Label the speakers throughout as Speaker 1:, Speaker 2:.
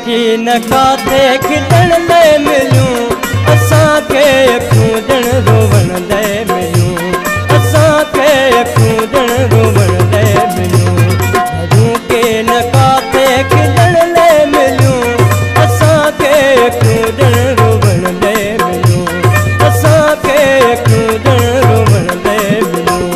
Speaker 1: की न काथे खिलण ले मिलूं असां के अखूं ॼण रोवण ले मिलूं असां के अखूं ॼण रोवण ले मिलूं की न काथे खिलण ले मिलूं असां के अखूं ॼण रोवण ले मिलूं असां के अखूं ॼण रोवण ले मिलूं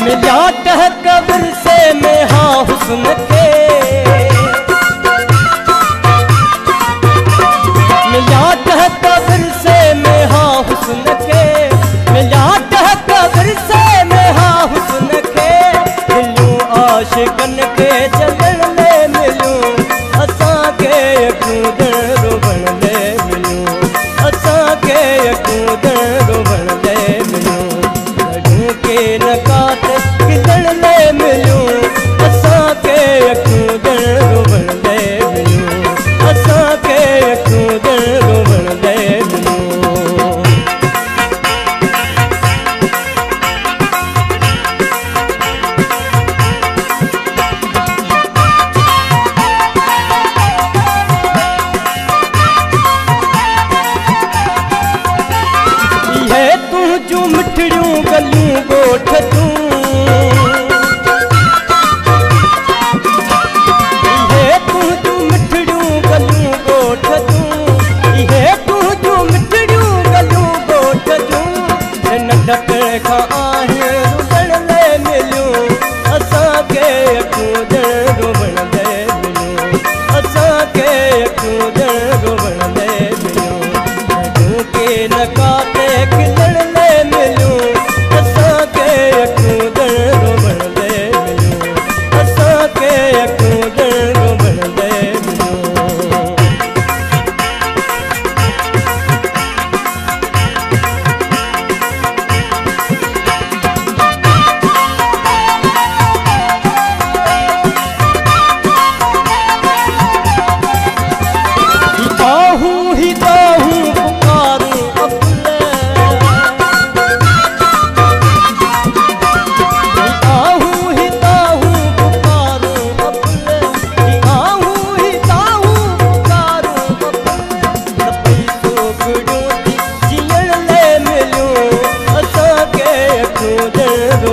Speaker 1: मिला टह कब्र से में हाँ हुस्न के मिला टह कब्र से में हाँ हुस्न के मिला टह कब्र से में हाँ हुस्न के मिलूं आशिकन के चलण ले मिलूं असां के अखूं ॼण रोवण ले मिलूं असां के अखूं ॼण रोवण ले मिलूं लॻूं के न काथे खिलण ले मिलूं असां के अखूं ॼण रोवण ले मिलूं असां के अखूं ॼण रोवण ले मिलूं इहे तूं जूं मिठड़ियूं गलियूं ॻोठ तूं इहे तूं जूं मिठड़ियूं गलियूं ॻोठ तूं इहे तूं जूं मिठड़ियूं गलियूं ॻोठ तूं नंढपण खां आहियूं रुॻण ले मिलियूं असां के अखूं ॼण रोवण ले मिलियूं असां के अखूं ॼण रोवण ले मिलियूं लॻूं के न काथे खिलण ले मिलूं असां के अखूं ॼण रोवण ले मिलूं असां के अखूं ॼण रोवण ले मिलूं ही दाहूं पुकारूं अबले ही दाहूं पुकारूं अबले ही दाहूं पुकारूं अबले पई सोगड़ियूं थी जीअण ले मिलियूं असां के अखूं ॼण